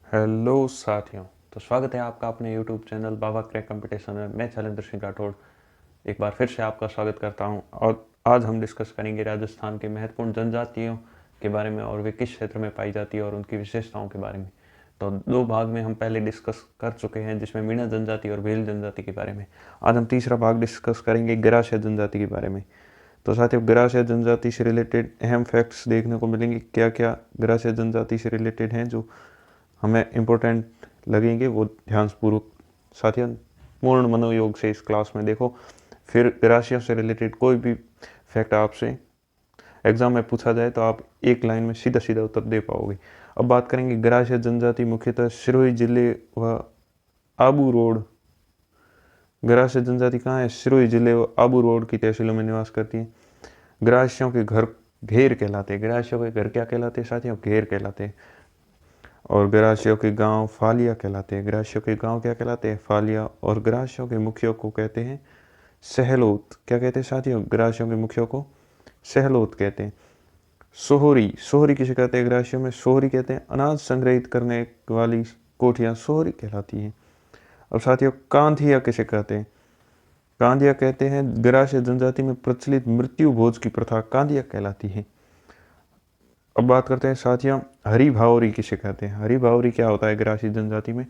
Hello साथियों। तो स्वागत है आपका अपने यूट्यूब चैनल बाबा क्रैक कंपटीशन में। मैं शैलेंद्र सिंह राठौड़ एक बार फिर से आपका स्वागत करता हूं और आज हम डिस्कस करेंगे राजस्थान के महत्वपूर्ण जनजातियों के बारे में और वे किस क्षेत्र में पाई जाती है और उनकी विशेषताओं के बारे में। तो दो भाग में हम पहले डिस्कस कर चुके हैं, जिसमें मीणा जनजाति और भील जनजाति के बारे में। आज हम तीसरा भाग डिस्कस करेंगे गरासिया जनजाति के बारे में। तो साथियों, गरासिया जनजाति से रिलेटेड अहम फैक्ट्स देखने को मिलेंगे। क्या क्या गरासिया जनजाति से रिलेटेड हैं जो हमें इम्पोर्टेंट लगेंगे, वो ध्यानपूर्वक साथियों पूर्ण मनोयोग से इस क्लास में देखो। फिर गरासिया से रिलेटेड कोई भी फैक्ट आपसे एग्जाम में पूछा जाए तो आप एक लाइन में सीधा सीधा उत्तर दे पाओगे। अब बात करेंगे गरासिया जनजाति मुख्यतः सिरोही जिले व आबू रोड। गरासिया जनजाति कहाँ है? सिरोही जिले व आबू रोड की तहसीलों में निवास करती है। गरासियों के घर घेर कहलाते हैं। गरासियों के घर क्या कहलाते हैं साथियों? घेर कहलाते हैं। और गरासियों के गांव फालिया कहलाते हैं। गरासियों के गांव क्या कहलाते हैं? फालिया। और गरासियों के मुखियों को कहते हैं सहलोत। क्या कहते हैं साथियों? गरासियों के मुखियों को सहलोत कहते हैं। सोहरी, सोहरी किसे कहते हैं? गरासियों में सोहरी कहते हैं अनाज संग्रहित करने वाली कोठियां सोहरी कहलाती हैं। अब साथियों, कांधिया किसे कहते हैं? कांधिया कहते हैं गरासिया जनजाति में प्रचलित मृत्यु भोज की प्रथा कांधिया कहलाती है। अब बात करते हैं साथियों, हरी भावरी किसे कहते हैं? हरी भावरी क्या होता है गरासिया जनजाति में?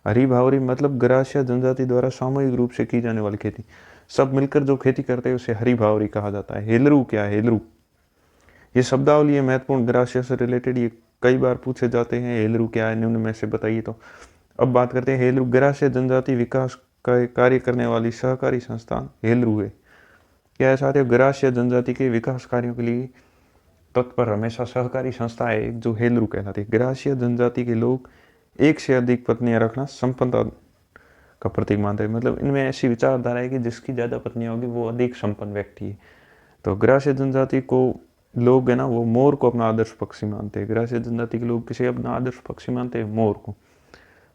हरी भावरी मतलब गरासिया जनजाति द्वारा सामूहिक रूप से की जाने वाली खेती। सब मिलकर जो खेती करते हैं उसे हरी भावरी कहा जाता है। हेलरू क्या है? हेलरू, ये शब्दावली है महत्वपूर्ण गरासिया से रिलेटेड, ये कई बार पूछे जाते हैं। हेलरू क्या है, निम्न में से बताइए। तो अब बात करते हैं हेलरू। गरासिया जनजाति विकास का कार्य करने वाली सहकारी संस्थान हेलरू है। क्या है साथियों? गरासिया जनजाति के विकास कार्यों के लिए तत्पर हमेशा सहकारी संस्था है एक, जो हेलरू कहलाती है। गरासिया जनजाति के लोग एक से अधिक पत्नियां रखना संपन्नता का प्रतीक मानते हैं। मतलब इनमें ऐसी विचारधारा है कि जिसकी ज़्यादा पत्नियां होगी वो अधिक संपन्न व्यक्ति है। तो गरासिया जनजाति को लोग है ना, वो मोर को अपना आदर्श पक्षी मानते हैं। गरासिया जनजाति के लोग किसे अपना आदर्श पक्षी मानते हैं? मोर को।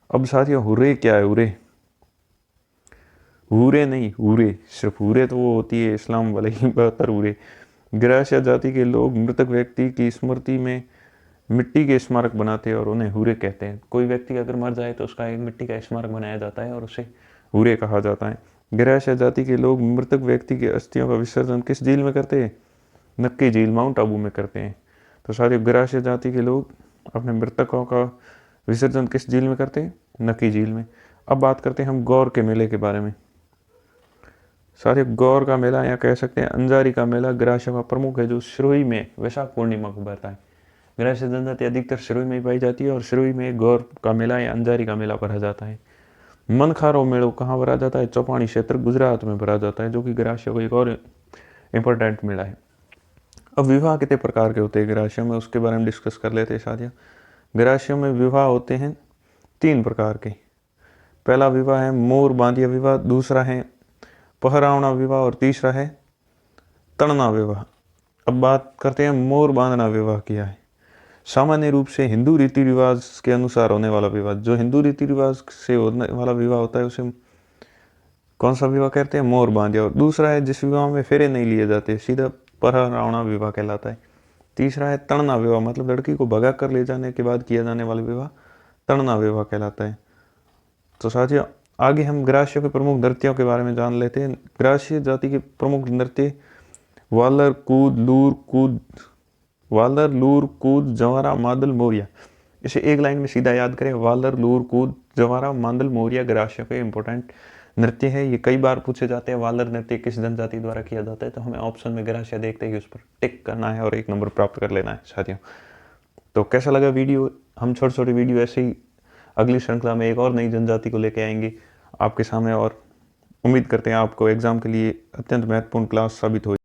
अब साथियों, हुर्रे क्या है? हुर्रे, हुरे नहीं, हुरे, सिर्फ हुरे तो वो होती है इस्लाम वाले ही बेहतर हुरे। गरासिया जाति के लोग मृतक व्यक्ति की स्मृति में मिट्टी के स्मारक बनाते हैं और उन्हें हुरे कहते हैं। कोई व्यक्ति अगर मर जाए तो उसका एक मिट्टी का स्मारक बनाया जाता है और उसे हुरे कहा जाता है। गरासिया जाति के लोग मृतक व्यक्ति के अस्थियों का विसर्जन किस झील में करते हैं? नक्की झील, माउंट आबू में करते हैं। तो सारे गरासिया जाति के लोग अपने मृतकों का विसर्जन किस झील में करते हैं? नक्की झील में। अब बात करते हैं हम गौर के मेले के बारे में। सारे गौर का मेला या कह सकते हैं अंजारी का मेला गरासिया का प्रमुख है, जो सिरोही में वैशाख पूर्णिमा को भरता है। गरासिया जनजाति अधिकतर सिरोही में ही पाई जाती है और सिरोही में गौर का मेला या अंजारी का मेला भरा जाता है। मनखारो मेलो कहाँ भरा जाता है? चौपाणी क्षेत्र गुजरात में भरा जाता है, जो कि गरासिया को एक और इम्पोर्टेंट मेला है। अब विवाह कितने प्रकार के होते हैं गरासिया में, उसके बारे में डिस्कस कर लेते हैं साथियों। गरासिया में विवाह होते हैं 3 प्रकार के। पहला विवाह है मोर बांधिया विवाह, दूसरा है पहरावना विवाह और तीसरा है तड़ना विवाह। अब बात करते हैं मोर बांधना विवाह क्या है। सामान्य रूप से हिंदू रीति रिवाज के अनुसार होने वाला विवाह, जो हिंदू रीति रिवाज से होने वाला विवाह होता है उसे कौन सा विवाह कहते हैं? मोर बांधिया। और दूसरा है जिस विवाह में फेरे नहीं लिए जाते, सीधा पहरावना विवाह कहलाता है। तीसरा है तड़ना विवाह, मतलब लड़की को भगा कर ले जाने के बाद किया जाने वाला विवाह तड़ना विवाह कहलाता है। तो साथियों, आगे हम गरासिया के प्रमुख नृत्यों के बारे में जान लेते हैं। गरासिया जाति के प्रमुख नृत्य वालर, कूद, लूर, कूद, वालर, लूर, कूद, जवारा, मादल, मोरिया। इसे एक लाइन में सीधा याद करें, वालर, लूर, कूद, जवारा, मादल, मोरिया गरासिया के इंपॉर्टेंट नृत्य है। ये कई बार पूछे जाते हैं। वालर नृत्य किस जनजाति द्वारा किया जाता है? तो हमें ऑप्शन में गरासिया देखते ही उस पर टिक करना है और 1 नंबर प्राप्त कर लेना है साथियों। तो कैसा लगा वीडियो? हम छोटे छोटे वीडियो ऐसे ही अगली श्रृंखला में एक और नई जनजाति को लेके आएंगे आपके सामने, और उम्मीद करते हैं आपको एग्जाम के लिए अत्यंत महत्वपूर्ण क्लास साबित हो।